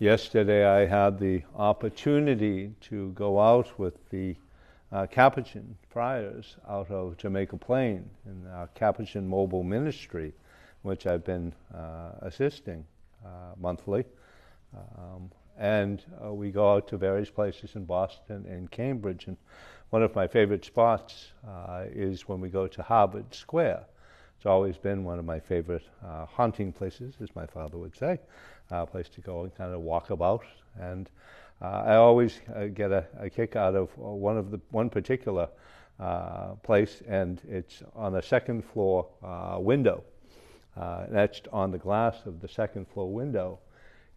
Yesterday I had the opportunity to go out with the Capuchin friars out of Jamaica Plain in our Capuchin Mobile Ministry, which I've been assisting monthly. And we go out to various places in Boston and Cambridge. And one of my favorite spots is when we go to Harvard Square. It's always been one of my favorite haunting places, as my father would say, a place to go and kind of walk about. And I always get a kick out of one particular place, and it's on a second floor window. Etched on the glass of the second floor window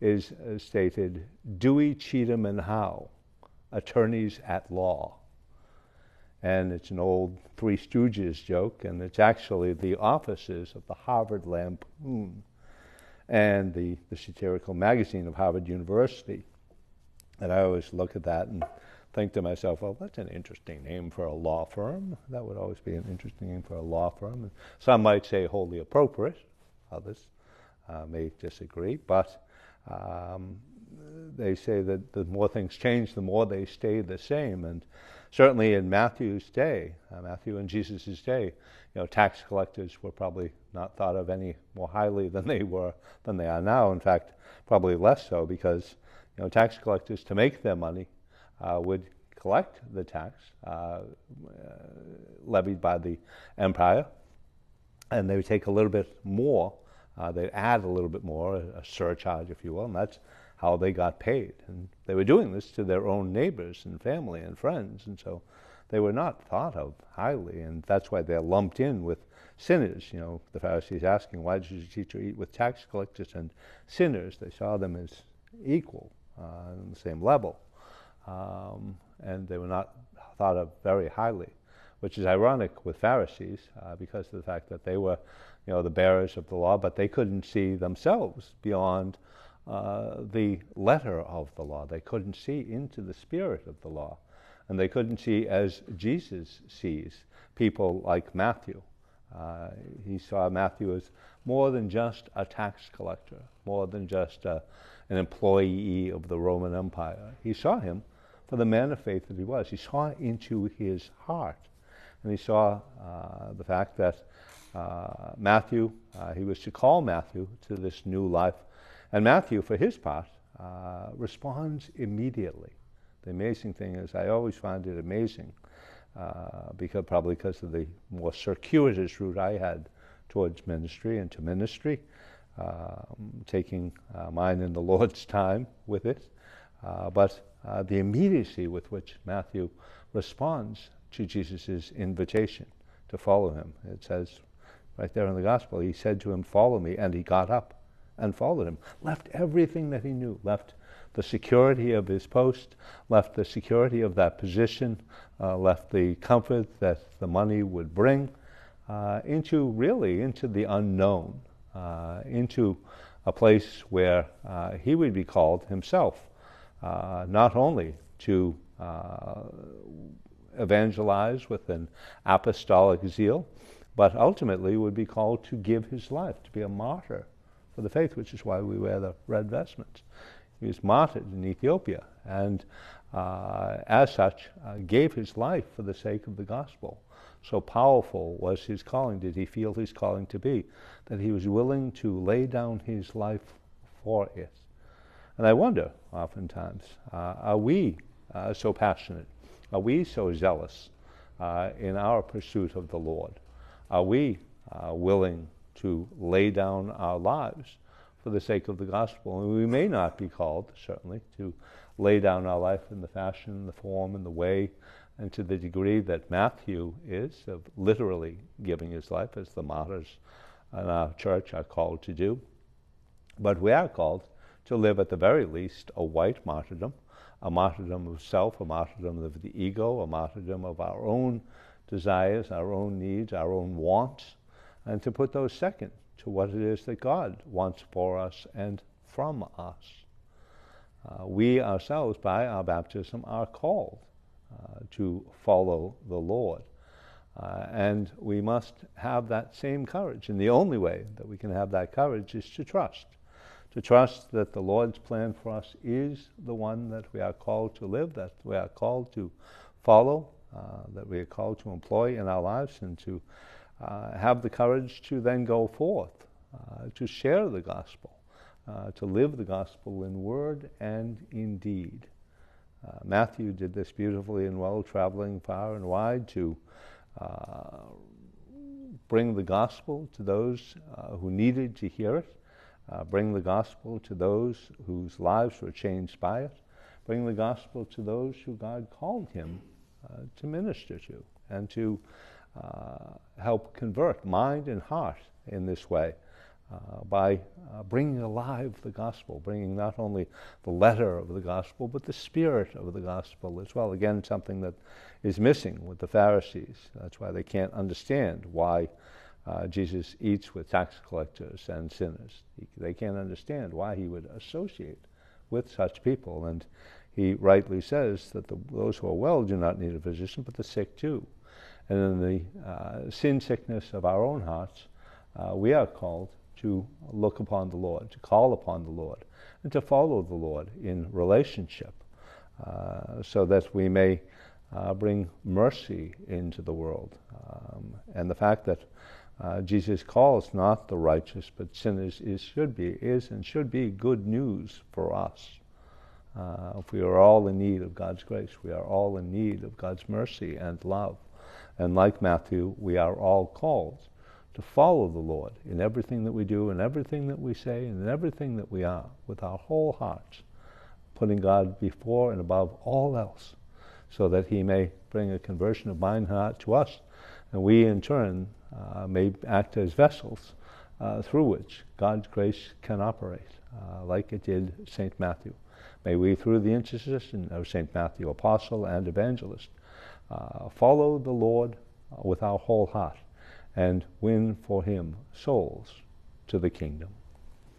is stated, Dewey, Cheatham, and Howe, attorneys at law. And it's an old Three Stooges joke, and it's actually the offices of the Harvard Lampoon and the satirical magazine of Harvard University. And I always look at that and think to myself, well, that's an interesting name for a law firm. That would always be an interesting name for a law firm. And some might say wholly appropriate. Others may disagree. But they say that the more things change, the more they stay the same. And certainly in Matthew's day, Matthew and Jesus' day, tax collectors were probably not thought of any more highly than they are now. In fact, probably less so, because tax collectors, to make their money, would collect the tax levied by the empire, and they would take a little bit more. They'd add a little bit more, a surcharge, if you will, and that's how they got paid. And they were doing this to their own neighbors and family and friends, and so they were not thought of highly, and that's why they're lumped in with sinners. The Pharisees asking, why does your teacher eat with tax collectors and sinners? They saw them as equal on the same level, and they were not thought of very highly, which is ironic with Pharisees because of the fact that they were the bearers of the law, but they couldn't see themselves beyond the letter of the law. They couldn't see into the spirit of the law, and they couldn't see as Jesus sees people like Matthew. He saw Matthew as more than just a tax collector, more than just an employee of the Roman Empire. He saw him for the man of faith that he was. He saw into his heart, and he saw the fact that Matthew, he was to call Matthew to this new life, and Matthew, for his part, responds immediately. The amazing thing is, I always find it amazing, probably because of the more circuitous route I had towards ministry and to ministry, taking mine in the Lord's time with it, but the immediacy with which Matthew responds to Jesus' invitation to follow him. It says right there in the gospel, he said to him, follow me, and he got up and followed him, left everything that he knew, left the security of his post, left the security of that position, left the comfort that the money would bring, into the unknown, into a place where he would be called himself, not only to evangelize with an apostolic zeal, but ultimately would be called to give his life, to be a martyr for the faith, which is why we wear the red vestments. He was martyred in Ethiopia, and as such, gave his life for the sake of the gospel. So powerful was his calling, did he feel his calling to be, that he was willing to lay down his life for it. And I wonder, oftentimes, are we so passionate? Are we so zealous in our pursuit of the Lord? Are we willing to lay down our lives for the sake of the gospel? And we may not be called, certainly, to lay down our life in the fashion, the form, and the way, and to the degree that Matthew is, of literally giving his life, as the martyrs in our church are called to do. But we are called to live, at the very least, a white martyrdom, a martyrdom of self, a martyrdom of the ego, a martyrdom of our own desires, our own needs, our own wants, and to put those second to what it is that God wants for us and from us. We ourselves, by our baptism, are called to follow the Lord. And we must have that same courage. And the only way that we can have that courage is to to trust that the Lord's plan for us is the one that we are called to live, that we are called to follow, that we are called to employ in our lives, and to have the courage to then go forth, to share the gospel, to live the gospel in word and in deed. Matthew did this beautifully and well, traveling far and wide to bring the gospel to those who needed to hear it, bring the gospel to those whose lives were changed by it, bring the gospel to those who God called him to minister to, and to help convert mind and heart in this way by bringing alive the gospel, bringing not only the letter of the gospel, but the spirit of the gospel as well. Again, something that is missing with the Pharisees. That's why they can't understand why Jesus eats with tax collectors and sinners. They can't understand why he would associate with such people. And he rightly says that those who are well do not need a physician, but the sick too. And in the sin sickness of our own hearts, we are called to look upon the Lord, to call upon the Lord, and to follow the Lord in relationship, so that we may bring mercy into the world. And the fact that Jesus calls not the righteous but sinners is and should be good news for us. If we are all in need of God's grace, we are all in need of God's mercy and love. And like Matthew, we are all called to follow the Lord in everything that we do, in everything that we say, and in everything that we are, with our whole hearts, putting God before and above all else, so that he may bring a conversion of mind and heart to us, and we in turn may act as vessels through which God's grace can operate, like it did St. Matthew. May we, through the intercession of St. Matthew, apostle and evangelist, follow the Lord with our whole heart, and win for him souls to the kingdom.